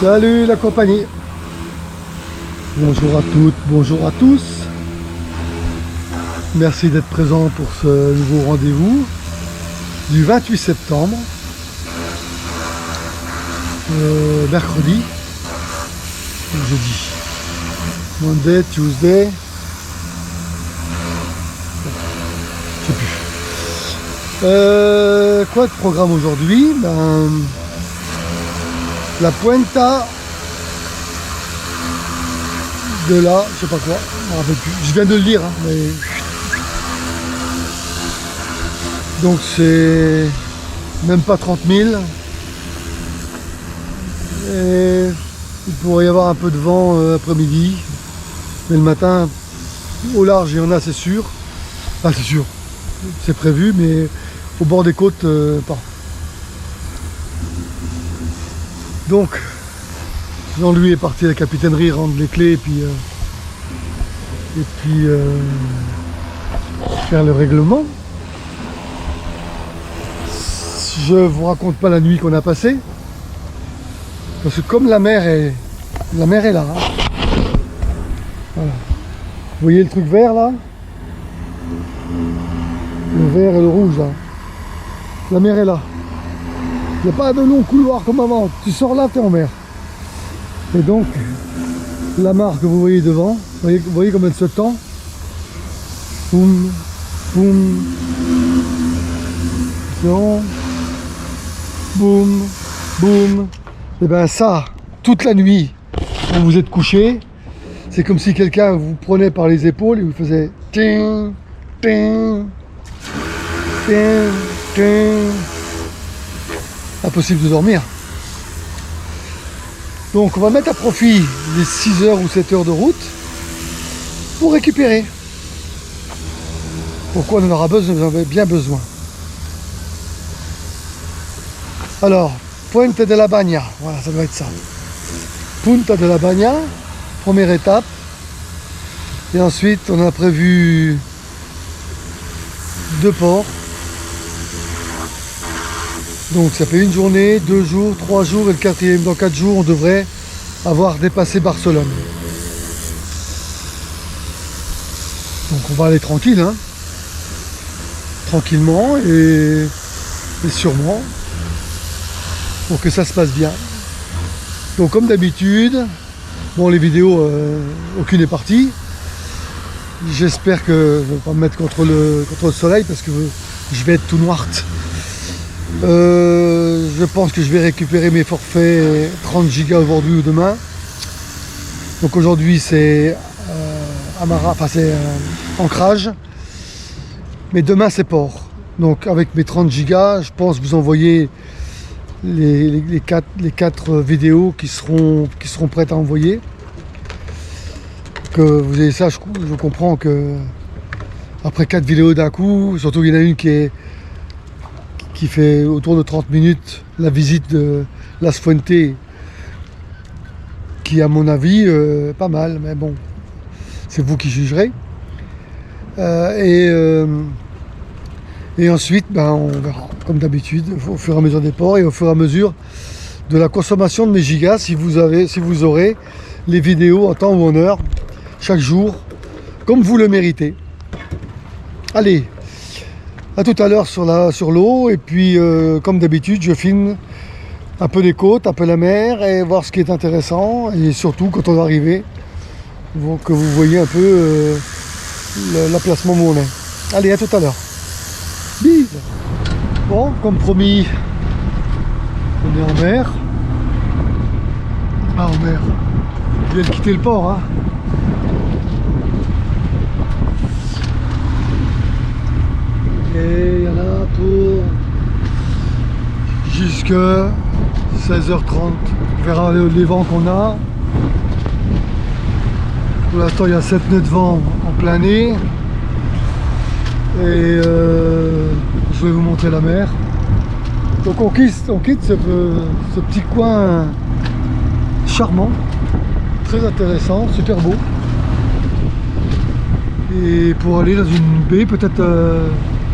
Salut la compagnie. Bonjour à toutes, bonjour à tous. Merci d'être présent pour ce nouveau rendez-vous du 28 septembre, mercredi, jeudi, Monday, Tuesday, je sais plus. Quoi de programme aujourd'hui? La Puenta de la, je sais pas quoi, je me rappelle plus. Je viens de le lire, hein, mais donc c'est même pas 30 000. Et il pourrait y avoir un peu de vent après-midi, mais le matin au large il y en a, c'est sûr. Enfin c'est sûr, c'est prévu, mais au bord des côtes pas. Donc Jean-Louis est parti à la capitainerie rendre les clés et puis faire le règlement. Je vous raconte pas la nuit qu'on a passée, parce que comme la mer est là, hein. Voilà. Vous voyez le truc vert là, le vert et le rouge là, la mer est là. Il n'y a pas de long couloir comme avant, tu sors là, tu es en mer. Et donc, la mare que vous voyez devant, vous voyez comme elle se tend. Boum, boum, boum, boum. Et bien ça, toute la nuit, quand vous êtes couché, c'est comme si quelqu'un vous prenait par les épaules et vous faisait ting, ting, ting, ting. Impossible de dormir. Donc on va mettre à profit les 6 heures ou 7 heures de route pour récupérer. Pourquoi on en aura besoin, vous en avez bien besoin. Alors, Puente de la Bagna, voilà, ça doit être ça. Punta de la Bagna, première étape. Et ensuite, on a prévu 2 ports. Donc ça fait 1 journée, 2 jours, 3 jours et le 4e. Dans 4 jours, on devrait avoir dépassé Barcelone. Donc on va aller tranquille, hein. Tranquillement et sûrement, pour que ça se passe bien. Donc comme d'habitude, bon, les vidéos, aucune est partie. J'espère que je ne vais pas me mettre contre le soleil parce que je vais être tout noir. Je pense que je vais récupérer mes forfaits 30 gigas aujourd'hui ou demain. Donc aujourd'hui c'est Amara, enfin c'est ancrage, mais demain c'est port. Donc avec mes 30 gigas, je pense vous envoyer les 4 vidéos qui seront prêtes à envoyer. Que vous ayez ça, je comprends que après 4 vidéos d'un coup, surtout il y en a une qui fait autour de 30 minutes, la visite de Las Fuentes, qui à mon avis pas mal, mais bon, c'est vous qui jugerez. Et ensuite, on verra, comme d'habitude, au fur et à mesure des ports et au fur et à mesure de la consommation de mes gigas, si vous aurez les vidéos en temps ou en heure, chaque jour, comme vous le méritez. Allez, à tout à l'heure sur l'eau, et puis comme d'habitude je filme un peu les côtes, un peu la mer et voir ce qui est intéressant, et surtout quand on va arriver que vous voyez un peu l'emplacement où on est. Allez, à tout à l'heure. Bise. Bon, comme promis, on est en mer. Ah, en mer. Je viens de quitter le port, hein. Et il y en a pour jusque 16h30. On verra les vents qu'on a. Pour l'instant, il y a 7 nœuds de vent en plein nez. Et je vais vous montrer la mer. Donc on quitte ce petit coin charmant, très intéressant, super beau. Et pour aller dans une baie, peut-être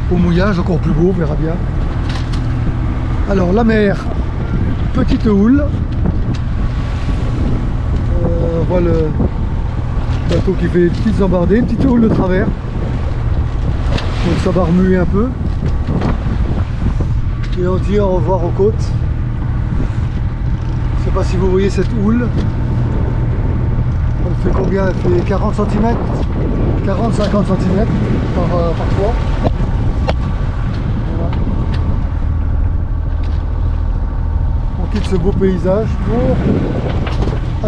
au mouillage, encore plus beau, on verra bien. Alors la mer, petite houle, voit le bateau qui fait des petites embardées, une petite houle de travers. Donc ça va remuer un peu. Et on dit au revoir aux côtes. Je ne sais pas si vous voyez cette houle. Elle fait combien? Elle fait 40 cm, 40-50 cm par fois. Voilà. On quitte ce beau paysage pour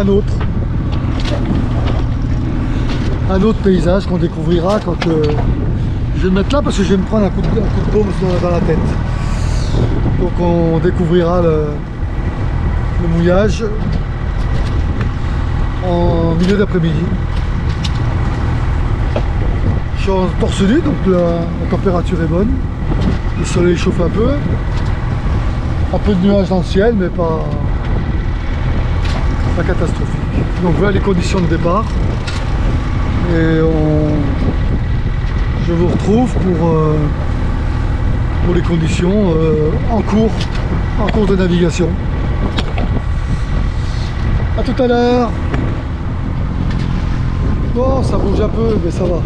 un autre. Un autre paysage qu'on découvrira quand je vais me mettre là parce que je vais me prendre un coup de baume dans la tête. Donc on découvrira le mouillage en milieu d'après-midi. Je suis en torse nu, donc la température est bonne. Le soleil chauffe un peu de nuages dans le ciel, mais pas catastrophique. Donc voilà les conditions de départ. Et je vous retrouve pour les conditions en cours de navigation. A tout à l'heure. Bon, ça bouge un peu, mais ça va.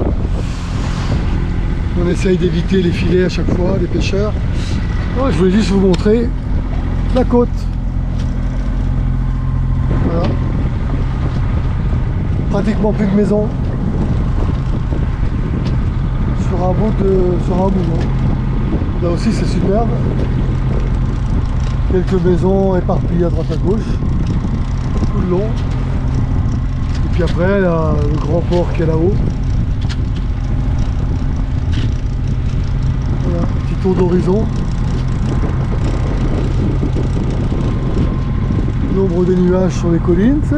On essaye d'éviter les filets à chaque fois, les pêcheurs. Bon, je voulais juste vous montrer la côte. Voilà. Pratiquement plus de maison. Sur un bout. Là aussi c'est superbe. Quelques maisons éparpillées à droite à gauche. Tout le long. Et puis après là, le grand port qui est là-haut. Voilà, petit tour d'horizon. L'ombre des nuages sur les collines, c'est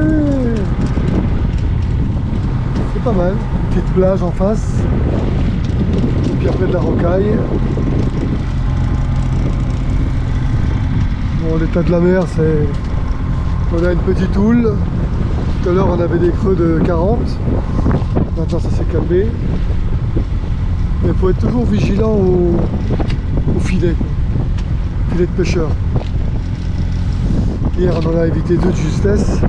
pas mal. Une petite plage en face. Et puis après de la rocaille. Bon, l'état de la mer, c'est... On a une petite houle. Tout à l'heure, on avait des creux de 40. Maintenant, ça s'est calmé. Mais il faut être toujours vigilant au filet, quoi. Filet de pêcheur. Hier, on en a évité deux de justesse.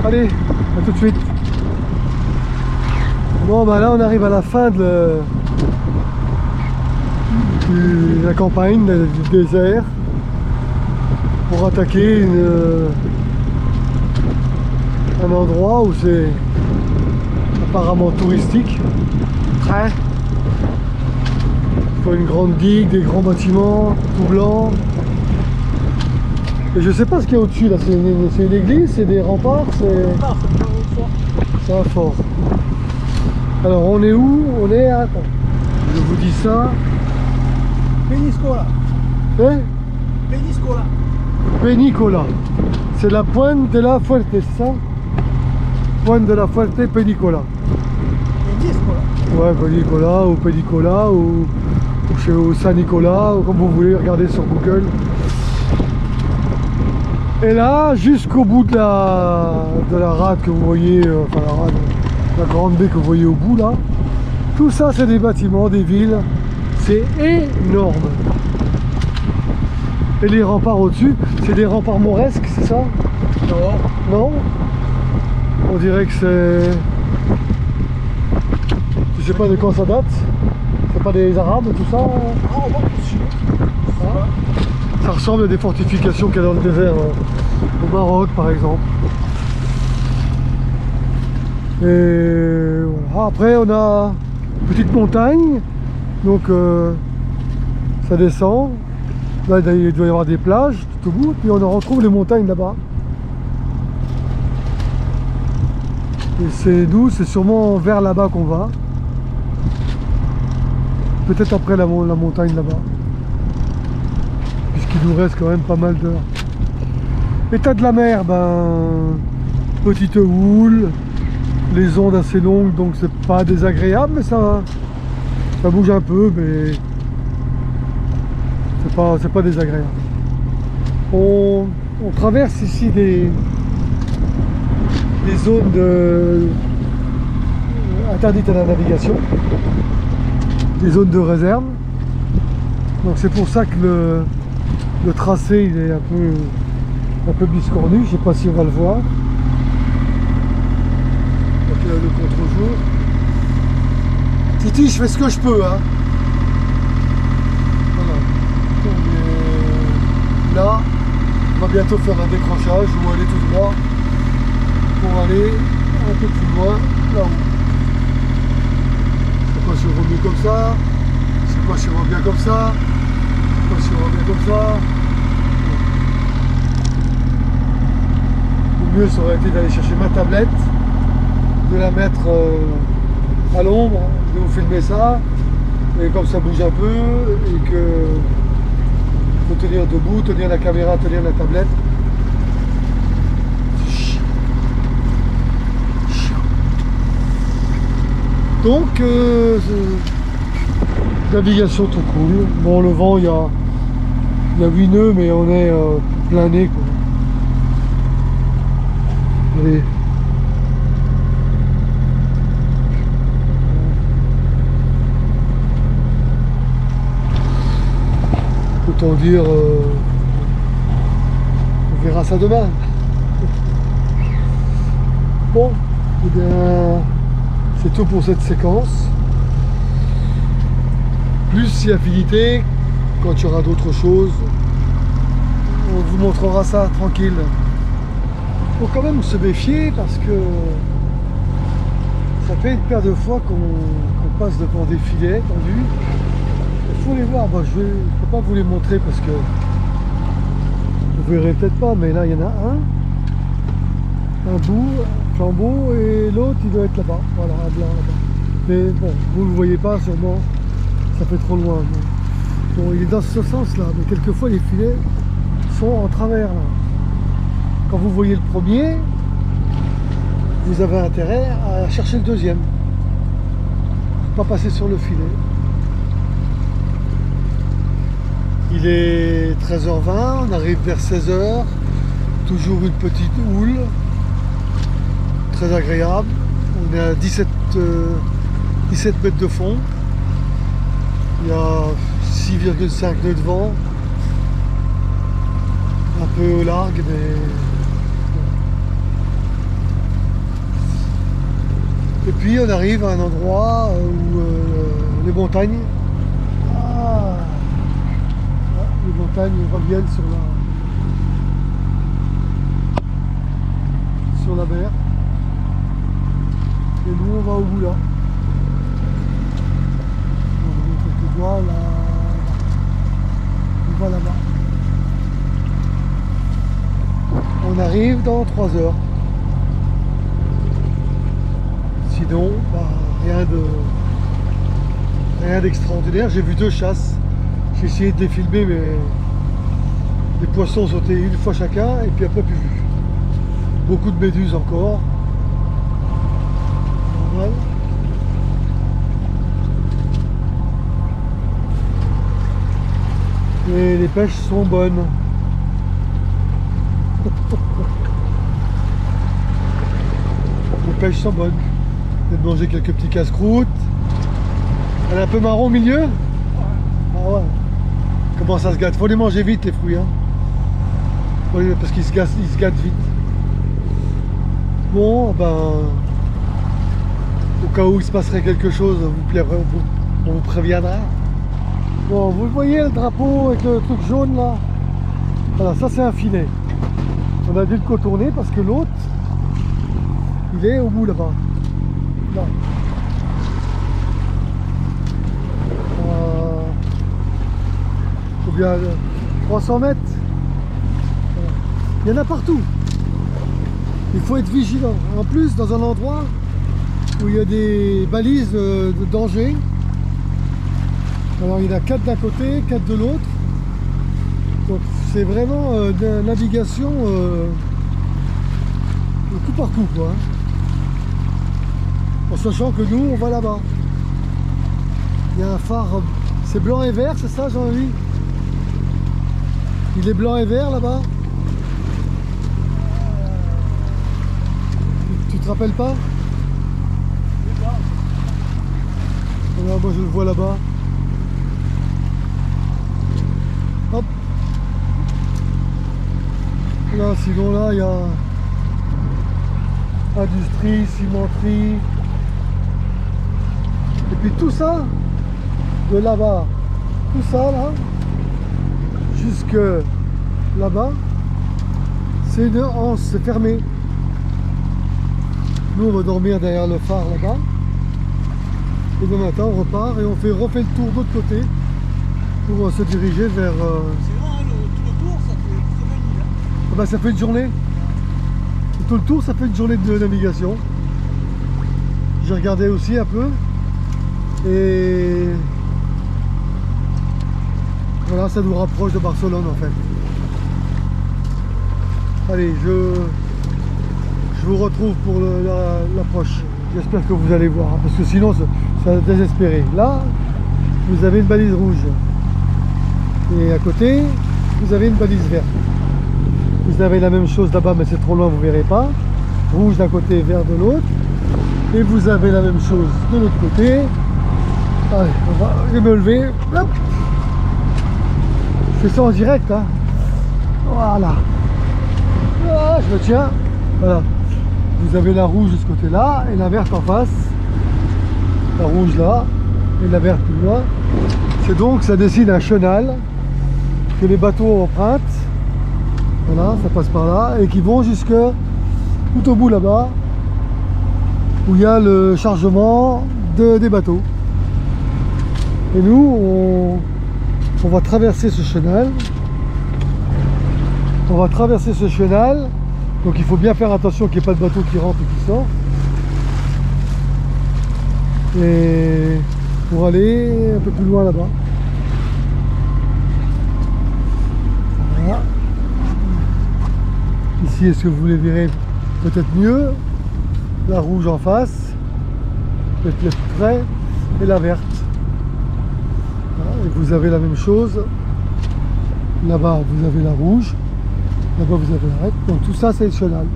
Allez, à tout de suite. Bon, bah là, on arrive à la fin de la campagne, du désert, pour attaquer un endroit où c'est apparemment touristique. Très. Il faut une grande digue, des grands bâtiments, tout blanc. Et je sais pas ce qu'il y a au-dessus là, c'est une église, c'est des remparts, c'est un fort. Alors on est où? On est à... Attends, je vous dis ça. Peñíscola. Hein? Peñíscola. Peñíscola. C'est la Pointe de la Fuerte, c'est ça? Pointe de la Fuerte, Peñíscola. Peñíscola. Ouais, Peñíscola ou chez Saint-Nicolas, ou comme vous voulez, regardez sur Google. Et là, jusqu'au bout de la rade que vous voyez, enfin la rade, la grande baie que vous voyez au bout là, tout ça c'est des bâtiments, des villes, c'est énorme. Et les remparts au-dessus, c'est des remparts mauresques, c'est ça? Non. Non? On dirait que c'est... Je sais pas de quand ça date. C'est pas des Arabes, tout ça? Ah, on va dessus. Ça ressemble à des fortifications qu'il y a dans le désert, au Maroc par exemple. Et voilà. Après on a une petite montagne, donc ça descend. Là il doit y avoir des plages tout au bout, puis on en retrouve les montagnes là-bas. Et c'est nous, c'est sûrement vers là-bas qu'on va. Peut-être après la montagne là-bas. Puisqu'il nous reste quand même pas mal d'heures. État de la mer, ben... Petite houle. Les ondes assez longues, donc c'est pas désagréable, mais ça bouge un peu, mais... C'est pas désagréable. On traverse ici des zones interdites à la navigation. Des zones de réserve. Donc c'est pour ça que le tracé il est un peu un peu biscornu, je sais pas si on va le voir. Donc le contre-jour. Titi, je fais ce que je peux, hein. Voilà. Donc, là, on va bientôt faire un décrochage ou aller tout droit pour aller un peu plus loin là-haut. Je sais pas si on revient comme ça, je sais pas si on revient comme ça, je sais pas si on revient comme ça. Le mieux ça aurait été d'aller chercher ma tablette, de la mettre à l'ombre, de vous filmer ça, et comme ça bouge un peu, et que faut tenir debout, tenir la caméra, tenir la tablette. Donc, navigation trop cool. Bon, le vent, il y a 8 nœuds, mais on est plein nez, quoi. Allez. Autant dire, on verra ça demain. Bon, eh bien, c'est tout pour cette séquence. Plus si affinité, quand il y aura d'autres choses, on vous montrera ça tranquille. Il faut quand même se méfier parce que ça fait une paire de fois qu'on passe devant des filets tendus. Il faut les voir. Moi, je ne peux pas vous les montrer parce que vous verrez peut-être pas, mais là il y en a un bout, un flambeau, et l'autre il doit être là-bas. Voilà, un blanc là-bas. Mais bon, vous ne le voyez pas sûrement, ça fait trop loin. Bon, il est dans ce sens-là, mais quelquefois les filets sont en travers là. Quand vous voyez le premier, vous avez intérêt à chercher le deuxième. Pas passer sur le filet. Il est 13h20, on arrive vers 16h. Toujours une petite houle. Très agréable. On est à 17 mètres de fond. Il y a 6,5 nœuds de vent. Un peu au largue, mais... Et puis on arrive à un endroit où les montagnes, les montagnes reviennent sur la mer. Et nous on va au bout là. On va quelques doigts là. On va là-bas. On arrive dans 3 heures. Sinon, bah, rien d'extraordinaire. J'ai vu 2 chasses. J'ai essayé de les filmer, mais les poissons sautaient une fois chacun et puis après plus vu. Beaucoup de méduses encore. Normal. Et les pêches sont bonnes. Les pêches sont bonnes. Je vais manger quelques petits casse-croûtes. Elle est un peu marron au milieu. Ah ouais. Comment ça se gâte? Faut les manger vite les fruits, hein. Oui, parce qu'ils se gâtent vite. Bon, ben, au cas où il se passerait quelque chose, on vous préviendra. Bon, vous voyez le drapeau avec le truc jaune là? Voilà, ça c'est un filet. On a dû le contourner parce que l'autre, il est au bout là-bas. Là. Combien 300 mètres. Il y en a partout. Il faut être vigilant. En plus, dans un endroit où il y a des balises de danger. Alors, il y en a 4 d'un côté, 4 de l'autre. Donc, c'est vraiment de navigation coup par coup, quoi. En sachant que nous, on va là-bas. Il y a un phare. C'est blanc et vert, c'est ça, Jean-Louis? Il est blanc et vert là-bas. Tu te rappelles pas? Alors, moi je le vois là-bas. Hop. Là, sinon là, il y a industrie, cimenterie. Et puis tout ça, de là-bas, tout ça là, jusque là-bas, c'est une anse, c'est fermé. Nous, on va dormir derrière le phare là-bas. Et demain matin, on repart et on refait le tour de l'autre côté pour se diriger vers... C'est grand, hein, tout le tour, ça fait une semaine. Hein. Ah bah, ça fait une journée. Tout le tour, ça fait une journée de navigation. J'ai regardé aussi un peu. Et voilà, ça nous rapproche de Barcelone en fait. Allez, je vous retrouve pour l'approche. J'espère que vous allez voir, hein, parce que sinon ça va désespérer. Là, vous avez une balise rouge. Et à côté, vous avez une balise verte. Vous avez la même chose là-bas, mais c'est trop loin, vous ne verrez pas. Rouge d'un côté, vert de l'autre. Et vous avez la même chose de l'autre côté. Allez, je vais me lever. Hop. Je fais ça en direct. Hein. Voilà. Ah, je me tiens. Voilà. Vous avez la rouge de ce côté-là et la verte en face. La rouge là et la verte plus loin. C'est donc, ça dessine un chenal que les bateaux empruntent. Voilà, ça passe par là et qui vont jusque tout au bout là-bas où il y a le chargement des bateaux. Et nous, on va traverser ce chenal. On va traverser ce chenal. Donc il faut bien faire attention qu'il n'y ait pas de bateau qui rentre et qui sort. Et pour aller un peu plus loin là-bas. Voilà. Ici, est-ce que vous les verrez peut-être mieux? La rouge en face, peut-être plus près, et la verte. Voilà. Et vous avez la même chose. Là-bas, vous avez la rouge. Là-bas, vous avez la verte. Donc tout ça, c'est le chenal.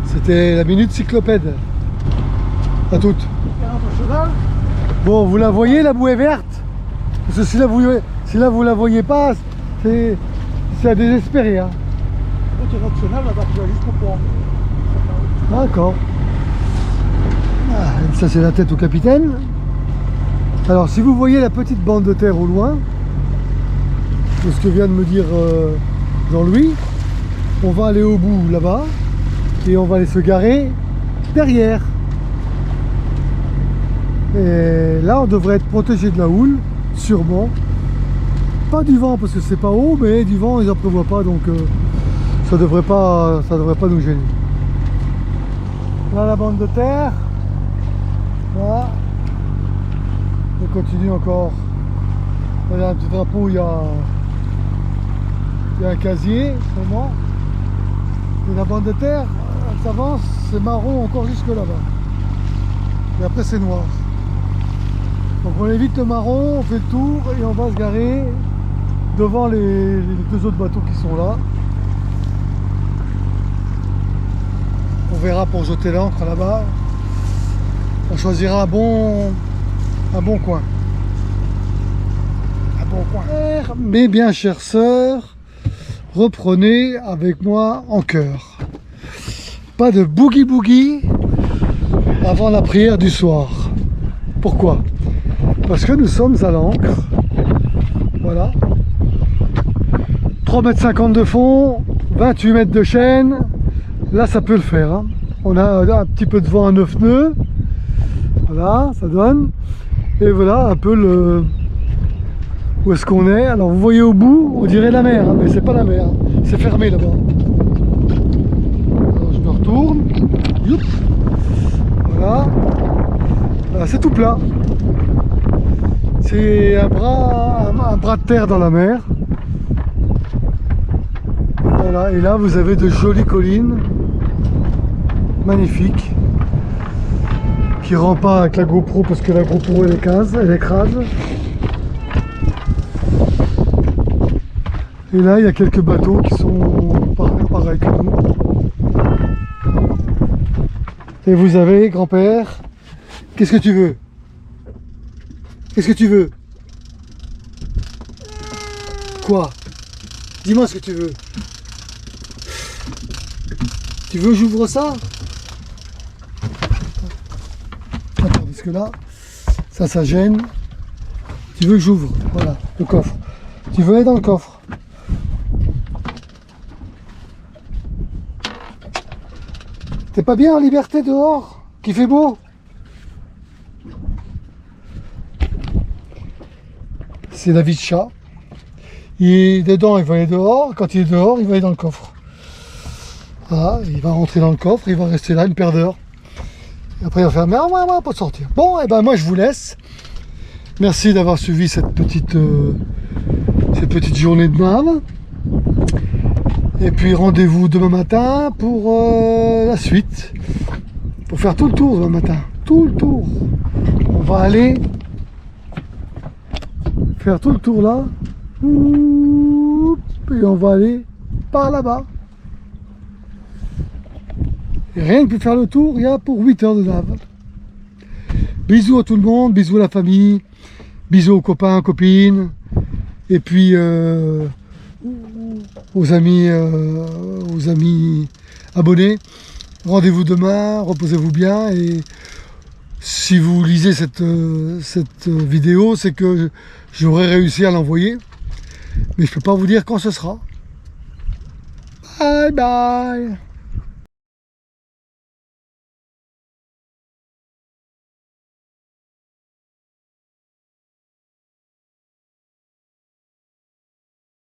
C'était la minute cyclopède. À toutes. Bon, vous la voyez, la bouée verte? Parce que si là, vous la voyez pas, c'est à désespérer. Hein. Tu es national là-bas, tu vas jusqu'au port. D'accord. Ah, ça, c'est la tête au capitaine. Alors, si vous voyez la petite bande de terre au loin, de ce que vient de me dire Jean-Louis, on va aller au bout là-bas et on va aller se garer derrière. Et là, on devrait être protégé de la houle, sûrement. Pas du vent parce que c'est pas haut, mais du vent ils n'en prévoient pas, donc ça devrait pas nous gêner. Là, la bande de terre. Voilà. On continue encore. Là, il y a un petit drapeau, il y a un casier, vraiment. Et la bande de terre, elle s'avance, c'est marron encore jusque là-bas. Et après, c'est noir. Donc on évite le marron, on fait le tour et on va se garer devant les deux autres bateaux qui sont là. On verra pour jeter l'ancre là-bas. On choisira un bon coin. Un bon coin. Mes bien chères sœurs, reprenez avec moi en chœur. Pas de boogie-boogie avant la prière du soir. Pourquoi? Parce que nous sommes à l'ancre. Voilà. 3,50 m de fond, 28 mètres de chaîne. Là, ça peut le faire. Hein. On a un petit peu de vent à 9 nœuds. Voilà, ça donne. Et voilà un peu le... où est-ce qu'on est. Alors, vous voyez au bout, on dirait la mer. Hein, mais c'est pas la mer. Hein. C'est fermé là-bas. Alors, je me retourne. Youp. Voilà. Voilà, c'est tout plat. C'est un bras de terre dans la mer. Voilà, et là vous avez de jolies collines magnifiques qui ne rend pas avec la GoPro parce que la GoPro elle écrase. Et là il y a quelques bateaux qui sont pareils que nous. Et vous avez, grand-père, qu'est-ce que tu veux? Qu'est-ce que tu veux? Quoi? Dis-moi ce que tu veux. Tu veux que j'ouvre ça? Attends, parce que là, ça gêne. Tu veux que j'ouvre? Voilà, le coffre. Tu veux aller dans le coffre? T'es pas bien en liberté dehors? Qu'il fait beau? C'est David Chat. Il est dedans, il va aller dehors. Quand il est dehors, il va aller dans le coffre. Voilà, il va rentrer dans le coffre, il va rester là une paire d'heures. Et après il va faire mais ouais, pas sortir. Bon, et ben moi je vous laisse. Merci d'avoir suivi cette petite journée de nav. Et puis rendez-vous demain matin pour la suite. Pour faire tout le tour demain matin. Tout le tour. On va aller faire tout le tour là. Et on va aller par là-bas. Et rien que pour faire le tour, il y a pour 8 heures de nave. Bisous à tout le monde, bisous à la famille, bisous aux copains, copines, et puis aux amis abonnés. Rendez-vous demain, reposez-vous bien, et si vous lisez cette vidéo, c'est que j'aurai réussi à l'envoyer, mais je ne peux pas vous dire quand ce sera. Bye bye.